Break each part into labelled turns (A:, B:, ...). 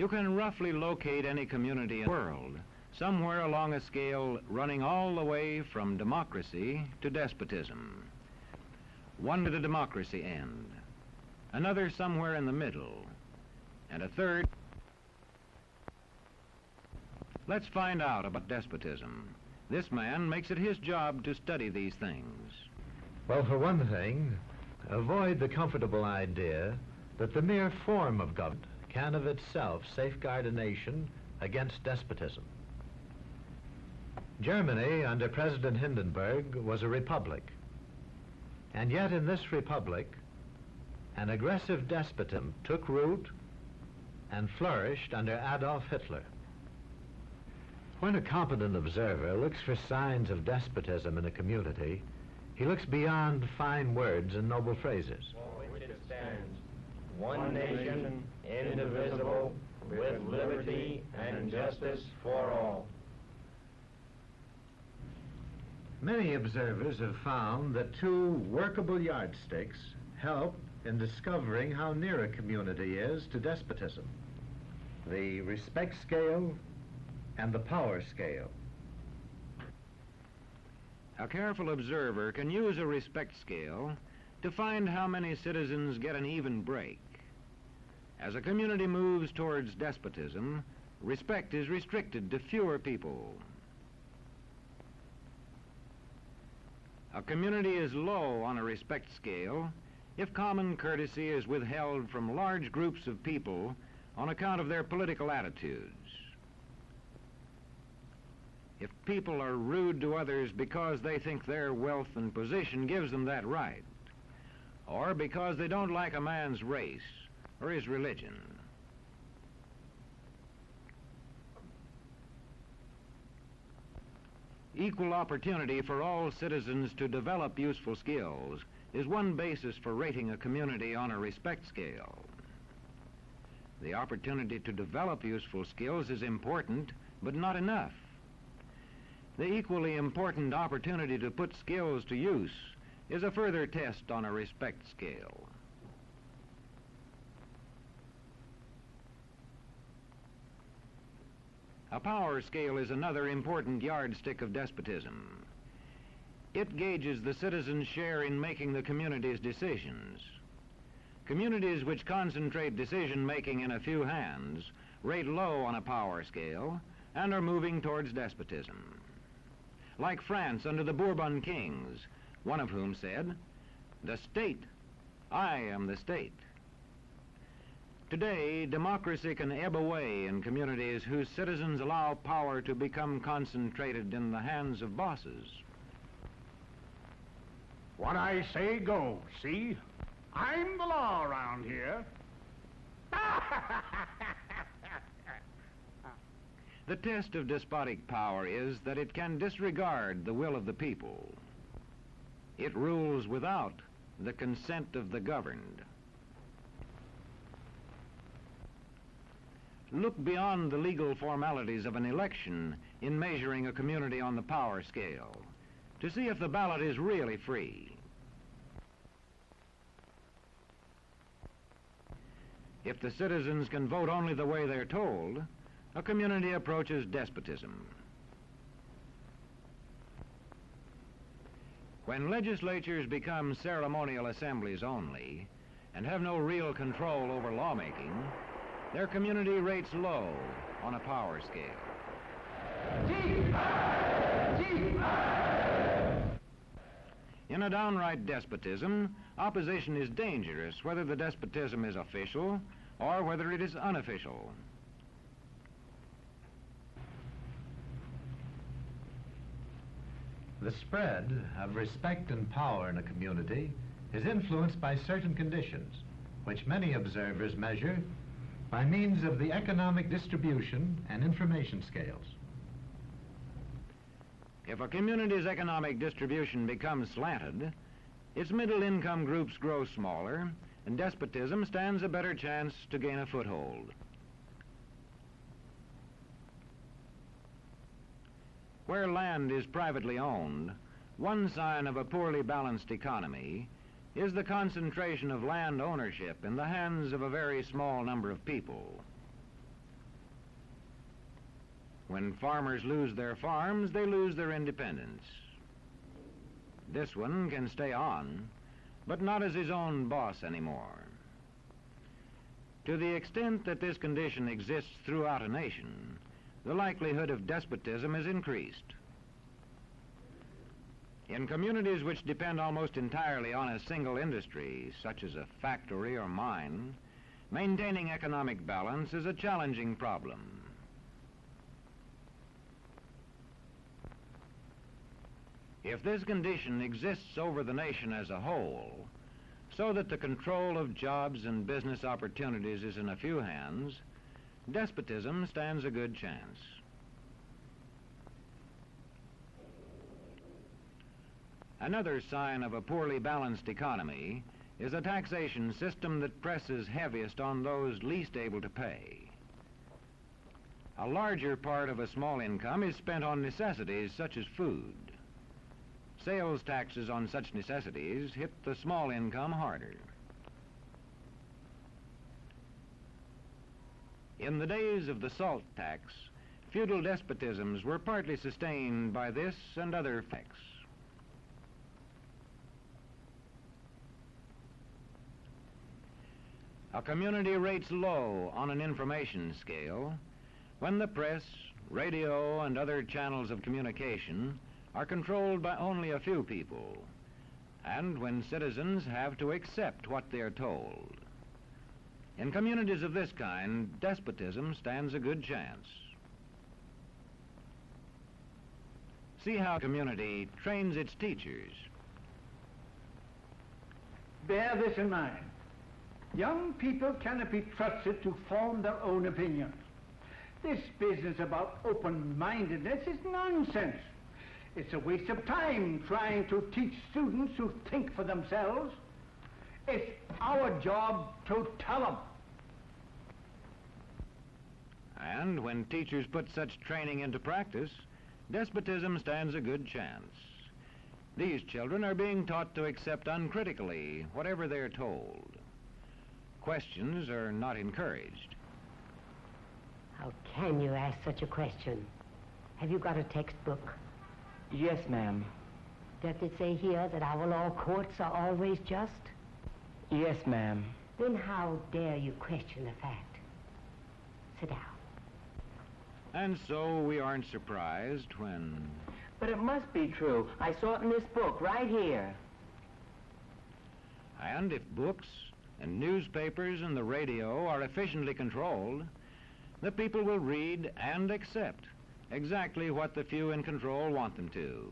A: You can roughly locate any community in the world, somewhere along a scale running all the way from democracy to despotism. One to the democracy end, another somewhere in the middle, and a third. Let's find out about despotism. This man makes it his job to study these things.
B: Well, for one thing, avoid the comfortable idea that the mere form of government can of itself safeguard a nation against despotism. Germany, under President Hindenburg, was a republic. And yet in this republic, an aggressive despotism took root and flourished under Adolf Hitler. When a competent observer looks for signs of despotism in a community, he looks beyond fine words and noble phrases.
C: For which it stands, one nation, indivisible, with liberty and justice for all.
B: Many observers have found that two workable yardsticks help in discovering how near a community is to despotism: the respect scale and the power scale.
A: A careful observer can use a respect scale to find how many citizens get an even break. As a community moves towards despotism, respect is restricted to fewer people. A community is low on a respect scale if common courtesy is withheld from large groups of people on account of their political attitudes. If people are rude to others because they think their wealth and position gives them that right, or because they don't like a man's race or his religion. Equal opportunity for all citizens to develop useful skills is one basis for rating a community on a respect scale. The opportunity to develop useful skills is important, but not enough. The equally important opportunity to put skills to use is a further test on a respect scale. A power scale is another important yardstick of despotism. It gauges the citizens' share in making the community's decisions. Communities which concentrate decision-making in a few hands rate low on a power scale and are moving towards despotism. Like France under the Bourbon kings, one of whom said, "The state, I am the state." Today, democracy can ebb away in communities whose citizens allow power to become concentrated in the hands of bosses.
D: What I say goes, see? I'm the law around here.
A: The test of despotic power is that it can disregard the will of the people. It rules without the consent of the governed. Look beyond the legal formalities of an election in measuring a community on the power scale to see if the ballot is really free. If the citizens can vote only the way they're told, a community approaches despotism. When legislatures become ceremonial assemblies only and have no real control over lawmaking, their community rates low on a power scale. In a downright despotism, opposition is dangerous, whether the despotism is official or whether it is unofficial.
B: The spread of respect and power in a community is influenced by certain conditions, which many observers measure by means of the economic distribution and information scales.
A: If a community's economic distribution becomes slanted, its middle-income groups grow smaller, and despotism stands a better chance to gain a foothold. Where land is privately owned, one sign of a poorly balanced economy is the concentration of land ownership in the hands of a very small number of people. When farmers lose their farms, they lose their independence. This one can stay on, but not as his own boss anymore. To the extent that this condition exists throughout a nation, the likelihood of despotism is increased. In communities which depend almost entirely on a single industry, such as a factory or mine, maintaining economic balance is a challenging problem. If this condition exists over the nation as a whole, so that the control of jobs and business opportunities is in a few hands, despotism stands a good chance. Another sign of a poorly balanced economy is a taxation system that presses heaviest on those least able to pay. A larger part of a small income is spent on necessities such as food. Sales taxes on such necessities hit the small income harder. In the days of the salt tax, feudal despotisms were partly sustained by this and other effects. A community rates low on an information scale when the press, radio, and other channels of communication are controlled by only a few people, and when citizens have to accept what they're told. In communities of this kind, despotism stands a good chance. See how a community trains its teachers.
D: Bear this in mind. Young people cannot be trusted to form their own opinions. This business about open-mindedness is nonsense. It's a waste of time trying to teach students to think for themselves. It's our job to tell them.
A: And when teachers put such training into practice, despotism stands a good chance. These children are being taught to accept uncritically whatever they're told. Questions are not encouraged.
E: How can you ask such a question? Have you got a textbook?
F: Yes, ma'am.
E: Does it say here that our law courts are always just?
F: Yes, ma'am.
E: Then how dare you question the fact? Sit down.
A: And so we aren't surprised when...
F: But it must be true. I saw it in this book right here.
A: And if books and newspapers and the radio are efficiently controlled, the people will read and accept exactly what the few in control want them to.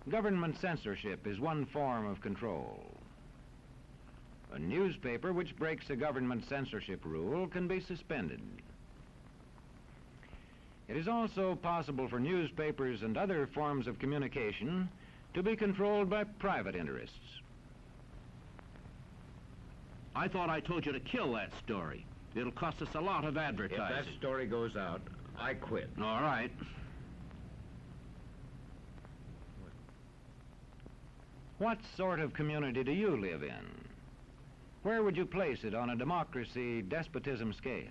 A: Government censorship is one form of control. A newspaper which breaks a government censorship rule can be suspended. It is also possible for newspapers and other forms of communication to be controlled by private interests.
G: I thought I told you to kill that story. It'll cost us a lot of advertising.
C: If that story goes out, I quit.
G: All right.
A: What sort of community do you live in? Where would you place it on a democracy-despotism scale?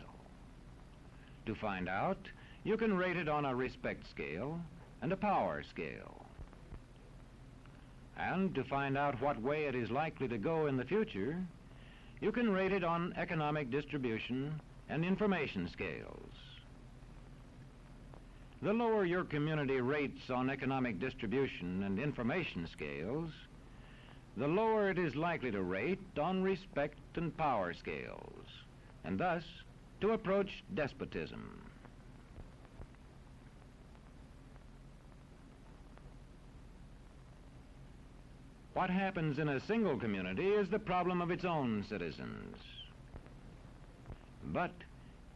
A: To find out, you can rate it on a respect scale and a power scale. And to find out what way it is likely to go in the future, you can rate it on economic distribution and information scales. The lower your community rates on economic distribution and information scales, the lower it is likely to rate on respect and power scales, and thus to approach despotism. What happens in a single community is the problem of its own citizens. But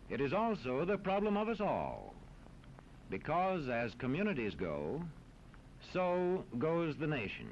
A: it is also the problem of us all, because as communities go, so goes the nation.